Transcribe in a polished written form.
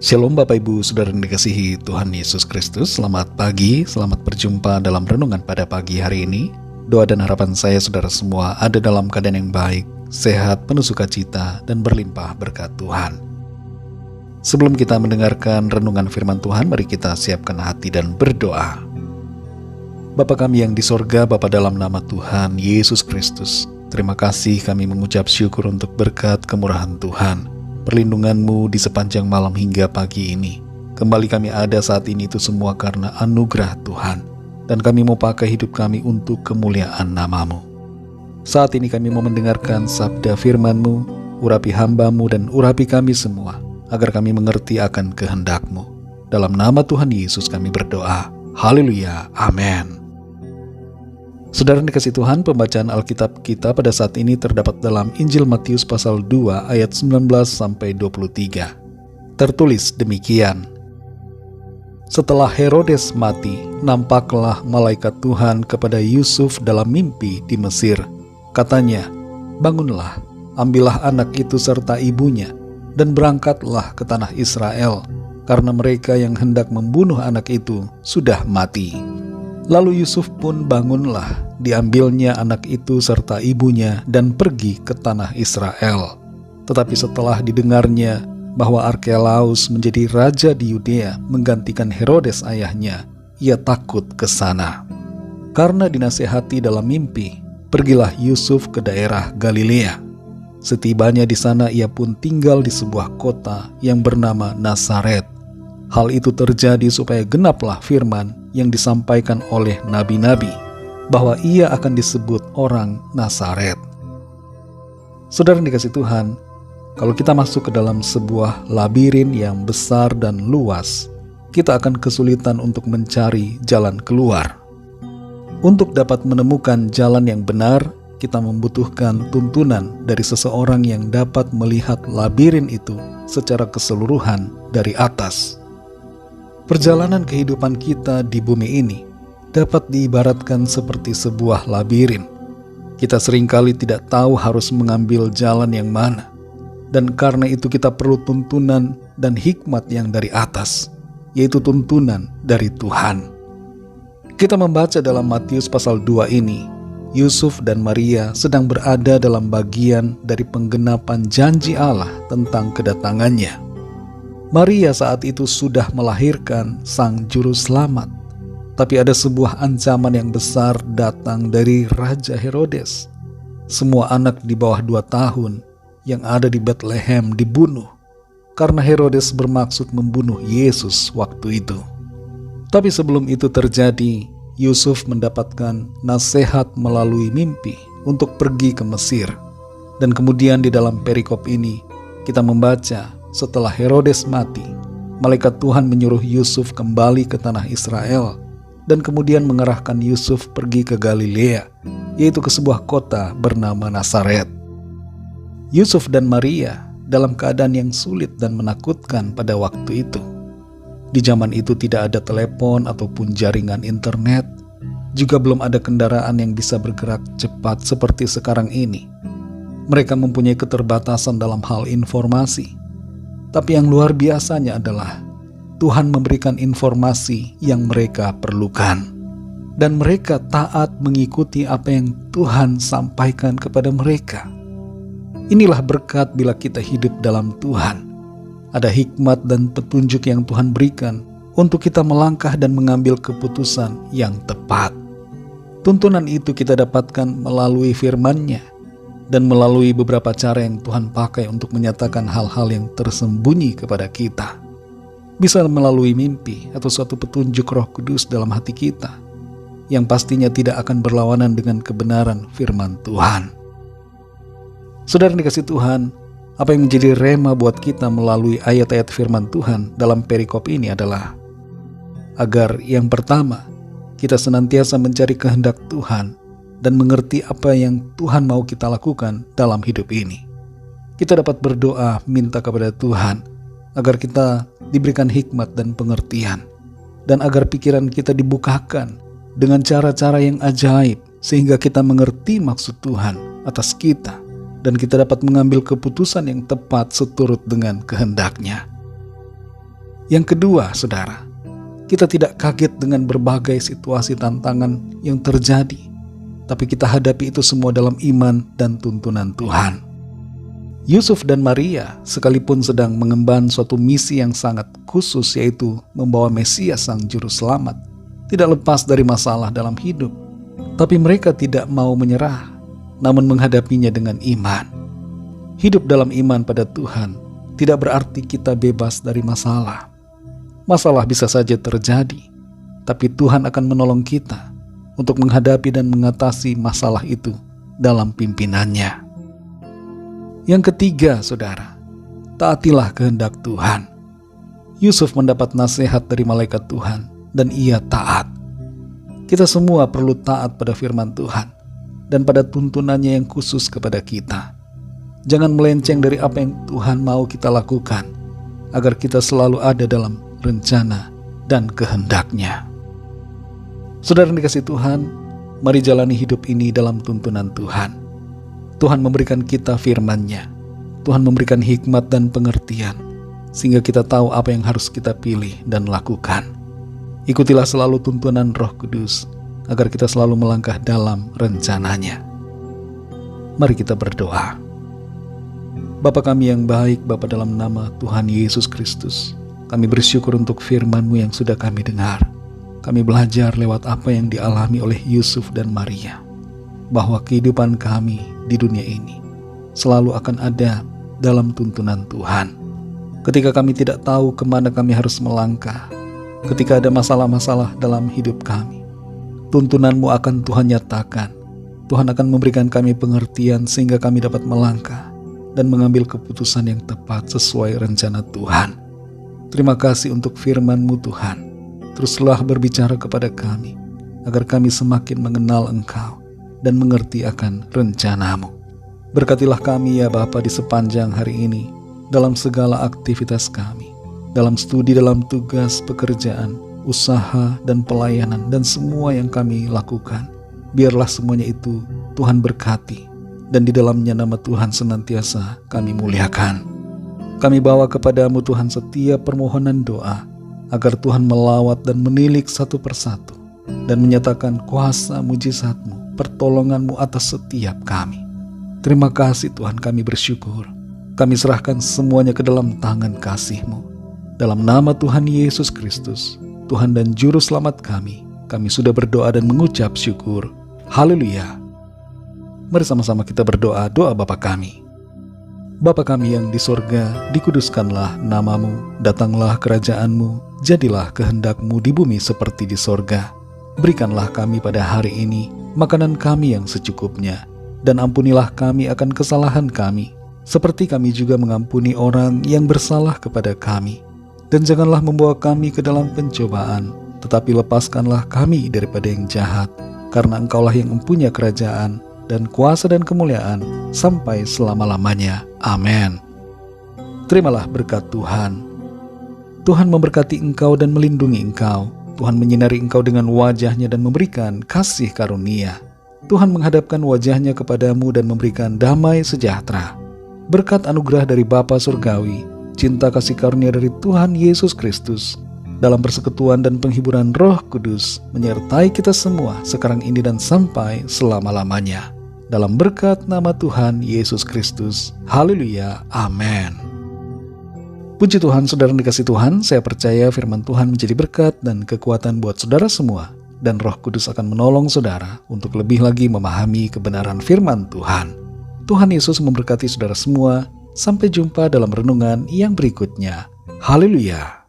Shalom Bapak Ibu Saudara yang dikasihi Tuhan Yesus Kristus. Selamat pagi, selamat berjumpa dalam renungan pada pagi hari ini. Doa dan harapan saya saudara semua ada dalam keadaan yang baik, sehat, penuh sukacita, dan berlimpah berkat Tuhan. Sebelum kita mendengarkan renungan firman Tuhan, mari kita siapkan hati dan berdoa. Bapa kami yang di sorga, Bapa dalam nama Tuhan Yesus Kristus, terima kasih kami mengucap syukur untuk berkat kemurahan Tuhan, perlindungan-Mu di sepanjang malam hingga pagi ini. Kembali kami ada saat ini itu semua karena anugerah Tuhan, dan kami mau pakai hidup kami untuk kemuliaan nama-Mu. Saat ini kami mau mendengarkan sabda firman-Mu, urapi hamba-Mu dan urapi kami semua, agar kami mengerti akan kehendak-Mu. Dalam nama Tuhan Yesus kami berdoa. Haleluya, amin. Saudara yang dikasihi Tuhan, pembacaan Alkitab kita pada saat ini terdapat dalam Injil Matius pasal 2 ayat 19-23. Tertulis demikian. Setelah Herodes mati, nampaklah malaikat Tuhan kepada Yusuf dalam mimpi di Mesir. Katanya, bangunlah, ambillah anak itu serta ibunya, dan berangkatlah ke tanah Israel, karena mereka yang hendak membunuh anak itu sudah mati. Lalu Yusuf pun bangunlah, diambilnya anak itu serta ibunya dan pergi ke tanah Israel. Tetapi setelah didengarnya bahwa Arkelaus menjadi raja di Yudea menggantikan Herodes ayahnya, ia takut ke sana. Karena dinasihati dalam mimpi, pergilah Yusuf ke daerah Galilea. Setibanya di sana ia pun tinggal di sebuah kota yang bernama Nazaret. Hal itu terjadi supaya genaplah firman yang disampaikan oleh nabi-nabi, bahwa ia akan disebut orang Nazaret. Saudara yang dikasihi Tuhan, kalau kita masuk ke dalam sebuah labirin yang besar dan luas, kita akan kesulitan untuk mencari jalan keluar. Untuk dapat menemukan jalan yang benar, kita membutuhkan tuntunan dari seseorang yang dapat melihat labirin itu secara keseluruhan dari atas. Perjalanan kehidupan kita di bumi ini dapat diibaratkan seperti sebuah labirin. Kita seringkali tidak tahu harus mengambil jalan yang mana, dan karena itu kita perlu tuntunan dan hikmat yang dari atas, yaitu tuntunan dari Tuhan. Kita membaca dalam Matius pasal 2 ini, Yusuf dan Maria sedang berada dalam bagian dari penggenapan janji Allah tentang kedatangannya. Maria saat itu sudah melahirkan sang juru selamat, tapi ada sebuah ancaman yang besar datang dari Raja Herodes. Semua anak di bawah 2 tahun yang ada di Bethlehem dibunuh, karena Herodes bermaksud membunuh Yesus waktu itu. Tapi sebelum itu terjadi, Yusuf mendapatkan nasihat melalui mimpi untuk pergi ke Mesir. Dan kemudian di dalam perikop ini, kita membaca setelah Herodes mati, malaikat Tuhan menyuruh Yusuf kembali ke tanah Israel, dan kemudian mengerahkan Yusuf pergi ke Galilea, yaitu ke sebuah kota bernama Nazaret. Yusuf dan Maria dalam keadaan yang sulit dan menakutkan pada waktu itu. Di zaman itu tidak ada telepon ataupun jaringan internet, juga belum ada kendaraan yang bisa bergerak cepat seperti sekarang ini. Mereka mempunyai keterbatasan dalam hal informasi. Tapi yang luar biasanya adalah Tuhan memberikan informasi yang mereka perlukan, dan mereka taat mengikuti apa yang Tuhan sampaikan kepada mereka. Inilah berkat bila kita hidup dalam Tuhan. Ada hikmat dan petunjuk yang Tuhan berikan untuk kita melangkah dan mengambil keputusan yang tepat. Tuntunan itu kita dapatkan melalui firman-Nya dan melalui beberapa cara yang Tuhan pakai untuk menyatakan hal-hal yang tersembunyi kepada kita. Bisa melalui mimpi atau suatu petunjuk Roh Kudus dalam hati kita, yang pastinya tidak akan berlawanan dengan kebenaran firman Tuhan. Saudara yang dikasihi Tuhan, apa yang menjadi rema buat kita melalui ayat-ayat firman Tuhan dalam perikop ini adalah agar yang pertama, kita senantiasa mencari kehendak Tuhan dan mengerti apa yang Tuhan mau kita lakukan dalam hidup ini. Kita dapat berdoa minta kepada Tuhan agar kita diberikan hikmat dan pengertian, dan agar pikiran kita dibukakan dengan cara-cara yang ajaib, sehingga kita mengerti maksud Tuhan atas kita, dan kita dapat mengambil keputusan yang tepat seturut dengan kehendak-Nya. Yang kedua, saudara, kita tidak kaget dengan berbagai situasi tantangan yang terjadi, tapi kita hadapi itu semua dalam iman dan tuntunan Tuhan. Yusuf dan Maria sekalipun sedang mengemban suatu misi yang sangat khusus, yaitu membawa Mesias sang juru selamat, tidak lepas dari masalah dalam hidup. Tapi mereka tidak mau menyerah, namun menghadapinya dengan iman. Hidup dalam iman pada Tuhan tidak berarti kita bebas dari masalah. Masalah bisa saja terjadi, tapi Tuhan akan menolong kita untuk menghadapi dan mengatasi masalah itu dalam pimpinannya. Yang ketiga, saudara, taatilah kehendak Tuhan. Yusuf mendapat nasihat dari malaikat Tuhan dan ia taat. Kita semua perlu taat pada firman Tuhan dan pada tuntunannya yang khusus kepada kita. Jangan melenceng dari apa yang Tuhan mau kita lakukan, agar kita selalu ada dalam rencana dan kehendak-Nya. Saudara yang dikasihi Tuhan, mari jalani hidup ini dalam tuntunan Tuhan. Tuhan memberikan kita firman-Nya. Tuhan memberikan hikmat dan pengertian, sehingga kita tahu apa yang harus kita pilih dan lakukan. Ikutilah selalu tuntunan Roh Kudus, agar kita selalu melangkah dalam rencana-Nya. Mari kita berdoa. Bapa kami yang baik, Bapa, dalam nama Tuhan Yesus Kristus, kami bersyukur untuk firman-Mu yang sudah kami dengar. Kami belajar lewat apa yang dialami oleh Yusuf dan Maria, bahwa kehidupan kami di dunia ini selalu akan ada dalam tuntunan Tuhan. Ketika kami tidak tahu kemana kami harus melangkah, ketika ada masalah-masalah dalam hidup kami, tuntunan-Mu akan Tuhan nyatakan. Tuhan akan memberikan kami pengertian sehingga kami dapat melangkah dan mengambil keputusan yang tepat sesuai rencana Tuhan. Terima kasih untuk firman-Mu, Tuhan. Teruslah berbicara kepada kami, agar kami semakin mengenal Engkau dan mengerti akan rencana-Mu. Berkatilah kami ya Bapa di sepanjang hari ini, dalam segala aktivitas kami, dalam studi, dalam tugas, pekerjaan, usaha, dan pelayanan, dan semua yang kami lakukan. Biarlah semuanya itu Tuhan berkati, dan di dalamnya nama Tuhan senantiasa kami muliakan. Kami bawa kepadamu Tuhan setiap permohonan doa, agar Tuhan melawat dan menilik satu persatu, dan menyatakan kuasa mujizat-Mu, pertolongan-Mu atas setiap kami. Terima kasih Tuhan, kami bersyukur. Kami serahkan semuanya ke dalam tangan kasih-Mu. Dalam nama Tuhan Yesus Kristus, Tuhan dan Juru Selamat kami sudah berdoa dan mengucap syukur. Haleluya. Mari sama-sama kita berdoa, doa Bapa kami. Bapa kami yang di sorga, dikuduskanlah nama-Mu, datanglah kerajaan-Mu, jadilah kehendak-Mu di bumi seperti di sorga. Berikanlah kami pada hari ini makanan kami yang secukupnya, dan ampunilah kami akan kesalahan kami, seperti kami juga mengampuni orang yang bersalah kepada kami. Dan janganlah membawa kami ke dalam pencobaan, tetapi lepaskanlah kami daripada yang jahat, karena Engkaulah yang mempunyai kerajaan dan kuasa dan kemuliaan sampai selama-lamanya. Amin. Terimalah berkat Tuhan. Tuhan memberkati engkau dan melindungi engkau. Tuhan menyinari engkau dengan wajah-Nya dan memberikan kasih karunia. Tuhan menghadapkan wajah-Nya kepadamu dan memberikan damai sejahtera. Berkat anugerah dari Bapa Surgawi, cinta kasih karunia dari Tuhan Yesus Kristus, dalam persekutuan dan penghiburan Roh Kudus, menyertai kita semua sekarang ini dan sampai selama-lamanya. Dalam berkat nama Tuhan Yesus Kristus. Haleluya. Amin. Puji Tuhan, saudara yang dikasihi Tuhan, saya percaya firman Tuhan menjadi berkat dan kekuatan buat saudara semua, dan Roh Kudus akan menolong saudara untuk lebih lagi memahami kebenaran firman Tuhan. Tuhan Yesus memberkati saudara semua. Sampai jumpa dalam renungan yang berikutnya. Haleluya.